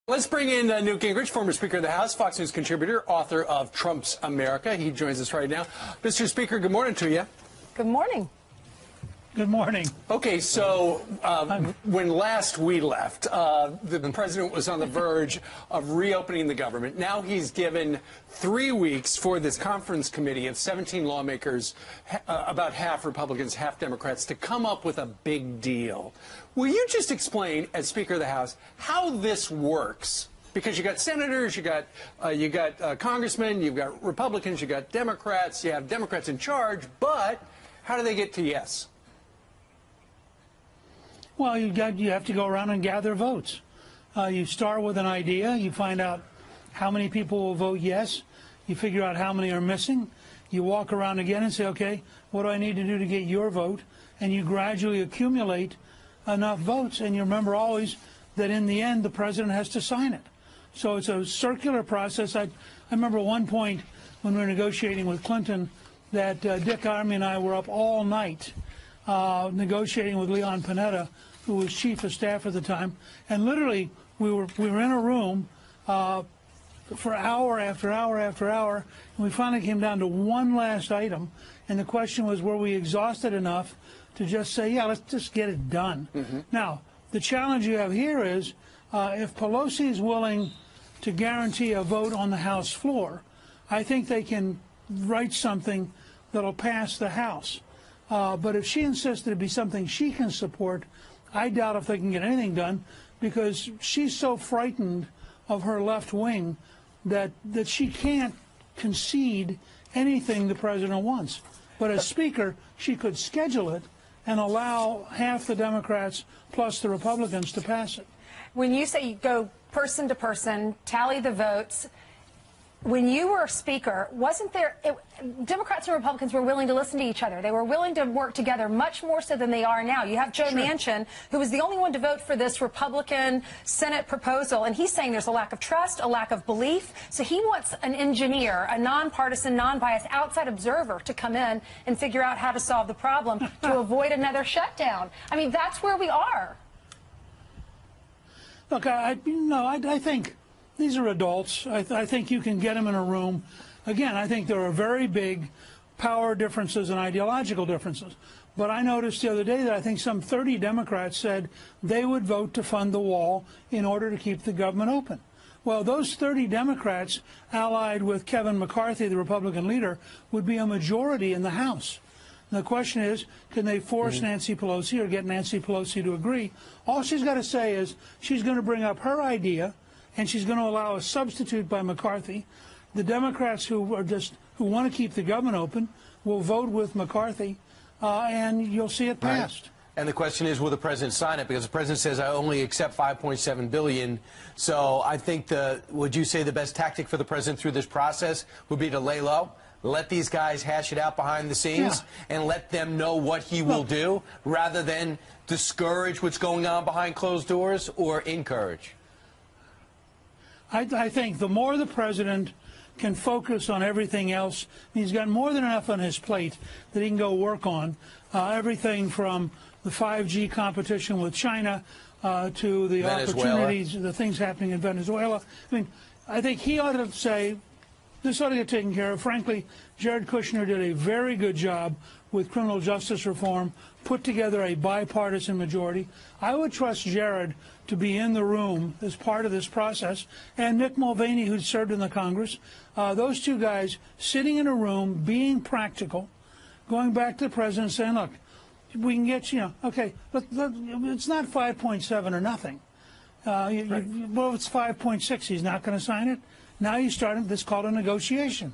Let's bring in Newt Gingrich, former Speaker of the House, Fox News contributor, author of Trump's America. He joins us right now. Mr. Speaker, good morning to you. Good morning. Good morning. Okay, so when last we left, the president was on the verge of reopening the government. Now he's given 3 weeks for this conference committee of 17 lawmakers, about half Republicans, half Democrats, to come up with a big deal. Will you just explain, as Speaker of the House, how this works? Because you got senators, you got congressmen, you've got Republicans, you got Democrats, you have Democrats in charge, but how do they get to yes? Well, you have to go around and gather votes. You start with an idea. You find out how many people will vote yes. You figure out how many are missing. You walk around again and say, okay, what do I need to do to get your vote? And you gradually accumulate enough votes. And you remember always that in the end, the president has to sign it. So it's a circular process. I remember one point when we were negotiating with Clinton that Dick Armey and I were up all night negotiating with Leon Panetta, who was chief of staff at the time, and literally we were in a room for hour after hour after hour, and we finally came down to one last item, and the question was, were we exhausted enough to just say, yeah, let's just get it done. Now, the challenge you have here is if Pelosi is willing to guarantee a vote on the House floor, I think they can write something that'll pass the House. But if she insists that it be something she can support, I doubt if they can get anything done, because she's so frightened of her left wing that she can't concede anything the president wants. But as Speaker, she could schedule it and allow half the Democrats plus the Republicans to pass it. When you say you go person to person, tally the votes, when you were Speaker, wasn't there, Democrats and Republicans were willing to listen to each other. They were willing to work together much more so than they are now. You have Joe Manchin, who was the only one to vote for this Republican Senate proposal, and he's saying there's a lack of trust, a lack of belief. So he wants an engineer, a nonpartisan, non-biased, outside observer to come in and figure out how to solve the problem to avoid another shutdown. I mean, that's where we are. Look, I think these are adults. I think you can get them in a room. Again, I think there are very big power differences and ideological differences. But I noticed the other day that I think some 30 Democrats said they would vote to fund the wall in order to keep the government open. Well, those 30 Democrats, allied with Kevin McCarthy, the Republican leader, would be a majority in the House. And the question is, can they force Nancy Pelosi or get Nancy Pelosi to agree? All she's got to say is she's going to bring up her idea, and she's going to allow a substitute by McCarthy. The Democrats who want to keep the government open will vote with McCarthy, and you'll see it passed. Right. And the question is, will the president sign it? Because the president says, I only accept $5.7 billion. So I think would you say the best tactic for the president through this process would be to lay low? Let these guys hash it out behind the scenes and let them know what he will do, rather than discourage what's going on behind closed doors or encourage? I think the more the president can focus on everything else, he's got more than enough on his plate that he can go work on. Everything from the 5G competition with China to the opportunities, the things happening in Venezuela. I mean, I think he ought to say, this ought to get taken care of. Frankly, Jared Kushner did a very good job with criminal justice reform, put together a bipartisan majority. I would trust Jared to be in the room as part of this process, and Mick Mulvaney, who served in the Congress. Those two guys sitting in a room, being practical, going back to the president saying, look, we can get, okay, it's not 5.7 or nothing. Well, it's 5.6. He's not going to sign it. Now you start this called a negotiation.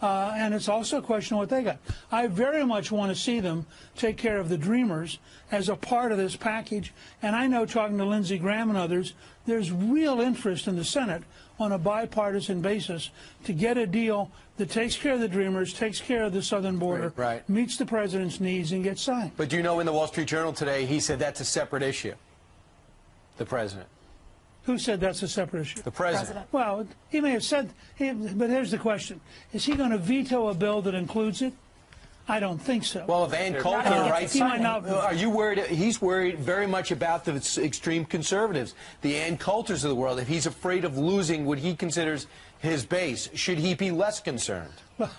And it's also a question of what they got. I very much want to see them take care of the Dreamers as a part of this package. And I know, talking to Lindsey Graham and others, there's real interest in the Senate on a bipartisan basis to get a deal that takes care of the Dreamers, takes care of the southern border, meets the president's needs, and gets signed. But do you know, in the Wall Street Journal today, he said that's a separate issue, the president. Who said that's a separate issue? The president. Well, he may have said, but here's the question. Is he going to veto a bill that includes it? I don't think so. Well, if Ann Coulter writes, are you worried? He's worried very much about the extreme conservatives, the Ann Coulters of the world. If he's afraid of losing what he considers his base, should he be less concerned? Well,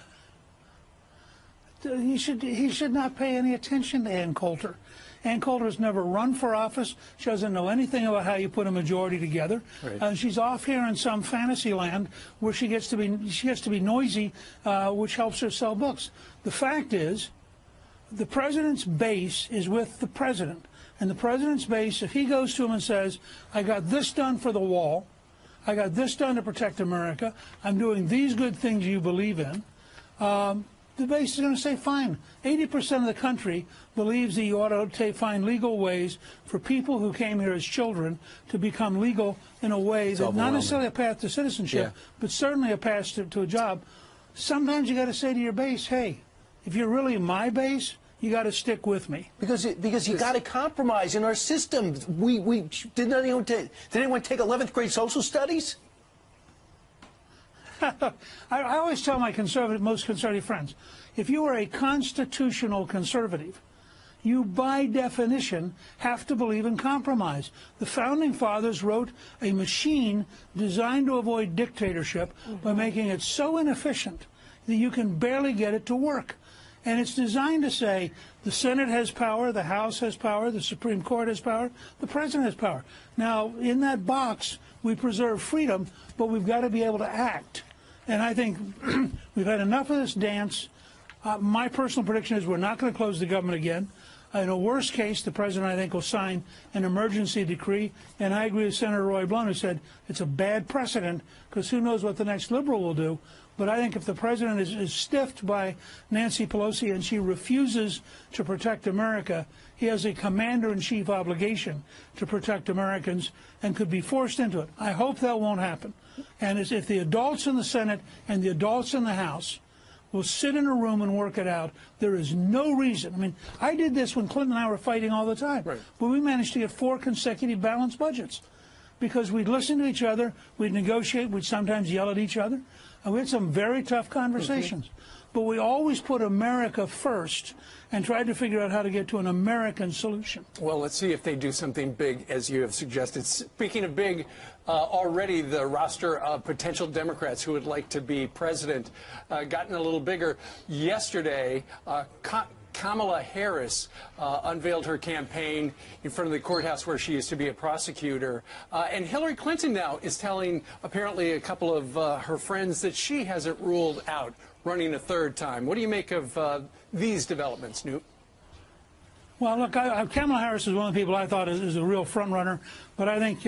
he should not pay any attention to Ann Coulter. Ann Coulter has never run for office. She doesn't know anything about how you put a majority together. Right. She's off here in some fantasy land where she gets to be noisy, which helps her sell books. The fact is, the president's base is with the president, and the president's base, if he goes to him and says, "I got this done for the wall, I got this done to protect America, I'm doing these good things you believe in," the base is going to say, fine. 80% of the country believes that you ought to find legal ways for people who came here as children to become legal in a way that not necessarily a path to citizenship, but certainly a path to a job. Sometimes you got to say to your base, hey, if you're really my base, you got to stick with me. Because you got to compromise in our system. Did anyone take 11th grade social studies? I always tell my most conservative friends, if you are a constitutional conservative, you by definition have to believe in compromise. The Founding Fathers wrote a machine designed to avoid dictatorship by making it so inefficient that you can barely get it to work. And it's designed to say the Senate has power, the House has power, the Supreme Court has power, the President has power. Now, in that box, we preserve freedom, but we've got to be able to act. And I think we've had enough of this dance. My personal prediction is we're not going to close the government again. In a worst case, the president, I think, will sign an emergency decree. And I agree with Senator Roy Blunt, who said it's a bad precedent because who knows what the next liberal will do. But I think if the president is stiffed by Nancy Pelosi and she refuses to protect America, he has a commander-in-chief obligation to protect Americans and could be forced into it. I hope that won't happen. And if the adults in the Senate and the adults in the House will sit in a room and work it out, there is no reason. I mean, I did this when Clinton and I were fighting all the time. Right. But we managed to get 4 consecutive balanced budgets because we'd listen to each other, we'd negotiate, we'd sometimes yell at each other. And we had some very tough conversations. But we always put America first and tried to figure out how to get to an American solution. Well, let's see if they do something big, as you have suggested. Speaking of big, already the roster of potential Democrats who would like to be president gotten a little bigger. Yesterday, Kamala Harris unveiled her campaign in front of the courthouse where she used to be a prosecutor. And Hillary Clinton now is telling apparently a couple of her friends that she hasn't ruled out running a third time. What do you make of these developments, Newt? Well, look, Kamala Harris is one of the people I thought is a real front runner, but I think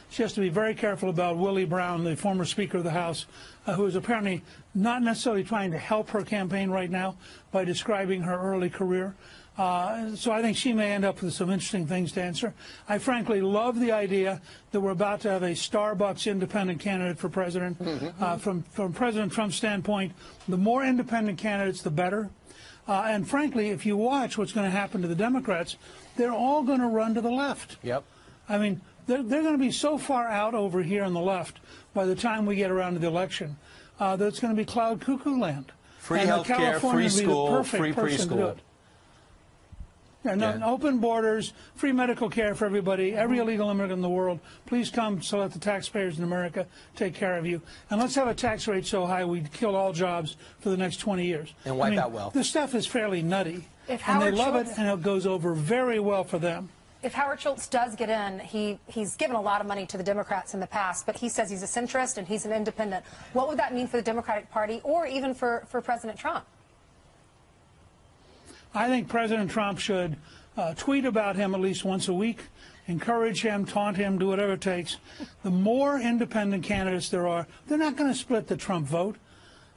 she has to be very careful about Willie Brown, the former Speaker of the House, who is apparently not necessarily trying to help her campaign right now by describing her early career. So I think she may end up with some interesting things to answer. I frankly love the idea that we're about to have a Starbucks independent candidate for president. From President Trump's standpoint, the more independent candidates, the better. And frankly, if you watch what's going to happen to the Democrats, they're all going to run to the left. Yep. I mean, they're going to be so far out over here on the left by the time we get around to the election that it's going to be cloud cuckoo land. Free health care, free school, free preschool. Yeah, open borders, free medical care for everybody, every illegal immigrant in the world. Please come so let the taxpayers in America take care of you. And let's have a tax rate so high we kill all jobs for the next 20 years. And wipe out wealth. This stuff is fairly nutty. And they love it, and it goes over very well for them. If Howard Schultz does get in, he's given a lot of money to the Democrats in the past, but he says he's a centrist and he's an independent. What would that mean for the Democratic Party or even for President Trump? I think President Trump should tweet about him at least once a week, encourage him, taunt him, do whatever it takes. The more independent candidates there are, they're not going to split the Trump vote.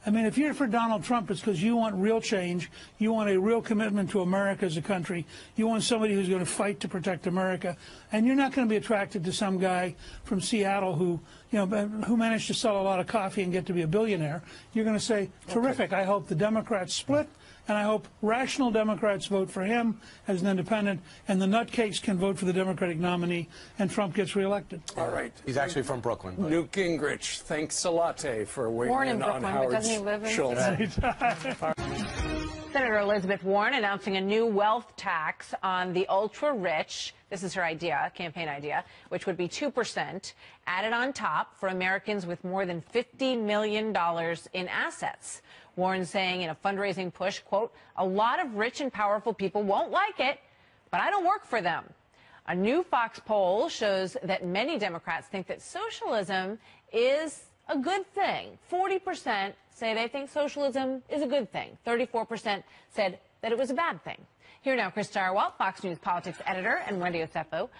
I mean, if you're for Donald Trump, it's because you want real change. You want a real commitment to America as a country. You want somebody who's going to fight to protect America. And you're not going to be attracted to some guy from Seattle who managed to sell a lot of coffee and get to be a billionaire. You're going to say, terrific, I hope the Democrats split. And I hope rational Democrats vote for him as an independent, and the nutcakes can vote for the Democratic nominee, and Trump gets reelected. All right. He's actually from Brooklyn. But. Newt Gingrich, thanks a lot for weighing in on Howard Schultz. Doesn't he live in Brooklyn? Senator Elizabeth Warren announcing a new wealth tax on the ultra-rich. This is her idea, campaign idea, which would be 2% added on top for Americans with more than $50 million in assets. Warren saying in a fundraising push, quote, "A lot of rich and powerful people won't like it, but I don't work for them." A new Fox poll shows that many Democrats think that socialism is a good thing. 40% say they think socialism is a good thing. 34% said that it was a bad thing. Here now, Chris Stirewalt, Fox News politics editor, and Wendy Osefo,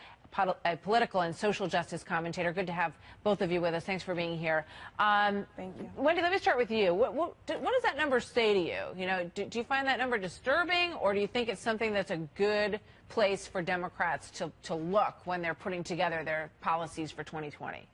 a political and social justice commentator. Good to have both of you with us. Thanks for being here. Thank you. Wendy, let me start with you. What does that number say to you? You know, do you find that number disturbing, or do you think it's something that's a good place for Democrats to look when they're putting together their policies for 2020?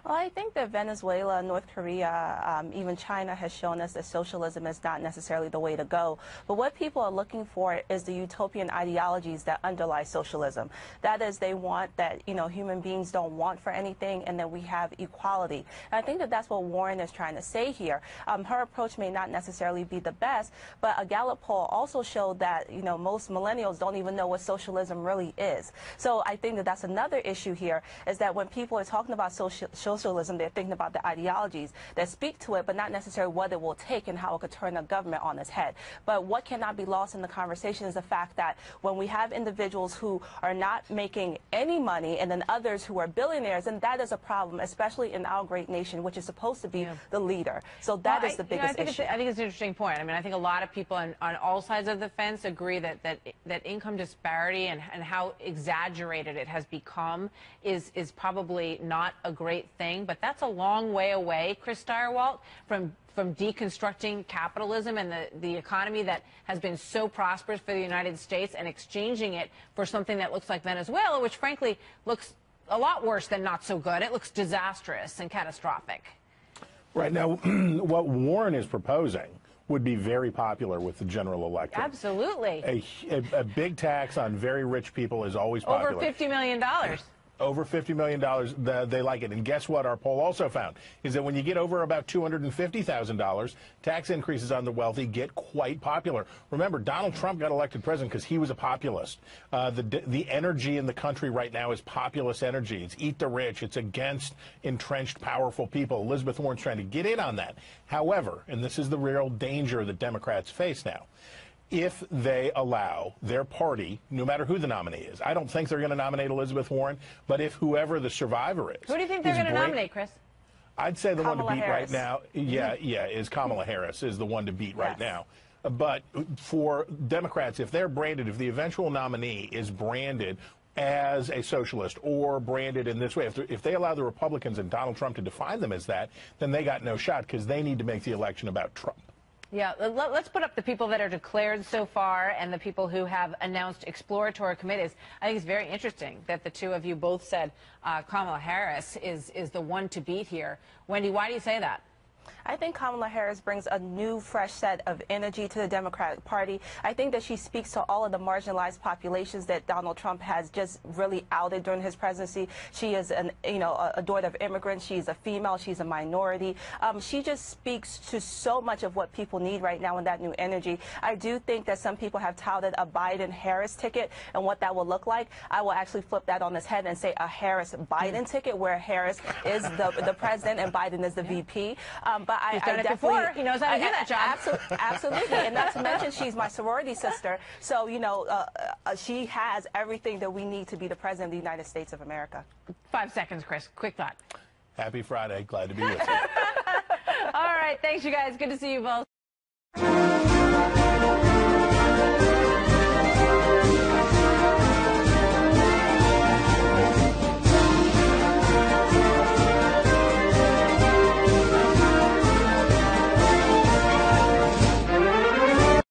Well, I think that Venezuela, North Korea, even China has shown us that socialism is not necessarily the way to go. But what people are looking for is the utopian ideologies that underlie socialism. That is, they want that, you know, human beings don't want for anything and that we have equality. And I think that that's what Warren is trying to say here. Her approach may not necessarily be the best, but a Gallup poll also showed that, you know, most millennials don't even know what socialism really is. So I think that that's another issue here, is that when people are talking about socialism, they're thinking about the ideologies that speak to it, but not necessarily what it will take and how it could turn a government on its head. But what cannot be lost in the conversation is the fact that when we have individuals who are not making any money and then others who are billionaires, and that is a problem, especially in our great nation, which is supposed to be the leader. So that is the biggest issue. I think it's an interesting point. I mean, I think a lot of people on all sides of the fence agree that income disparity and how exaggerated it has become is probably not a great thing. But that's a long way away, Chris Stirewalt, from deconstructing capitalism and the economy that has been so prosperous for the United States and exchanging it for something that looks like Venezuela, which frankly looks a lot worse than not so good. It looks disastrous and catastrophic. Right. Now, what Warren is proposing would be very popular with the general electorate. Absolutely. A big tax on very rich people is always popular. Over $50 million. Over $50 million, they like it. And guess what our poll also found is that when you get over about $250,000, tax increases on the wealthy get quite popular. Remember, Donald Trump got elected president because he was a populist. The energy in the country right now is populist energy. It's eat the rich. It's against entrenched, powerful people. Elizabeth Warren's trying to get in on that. However, and this is the real danger that Democrats face now, if they allow their party, no matter who the nominee is, I don't think they're going to nominate Elizabeth Warren, but if whoever the survivor is. Who do you think they're going to nominate, Chris? I'd say the Kamala one to beat Harris. right now, is Kamala Harris is the one to beat right now. But for Democrats, if they're branded, if the eventual nominee is branded as a socialist or branded in this way, if they allow the Republicans and Donald Trump to define them as that, then they got no shot because they need to make the election about Trump. Yeah, let's put up the people that are declared so far and the people who have announced exploratory committees. I think it's very interesting that the two of you both said Kamala Harris is the one to beat here. Wendy, why do you say that? I think Kamala Harris brings a new, fresh set of energy to the Democratic Party. I think that she speaks to all of the marginalized populations that Donald Trump has just really outed during his presidency. She is a daughter of immigrants. She's a female. She's a minority. She just speaks to so much of what people need right now in that new energy. I do think that some people have touted a Biden-Harris ticket and what that will look like. I will actually flip that on its head and say a Harris-Biden ticket, where Harris is the president and Biden is the VP. But He's done it before. He knows how to do that job. Absolutely. And not to mention, she's my sorority sister. So, you know, she has everything that we need to be the president of the United States of America. 5 seconds, Chris. Quick thought. Happy Friday. Glad to be with you. All right. Thanks, you guys. Good to see you both.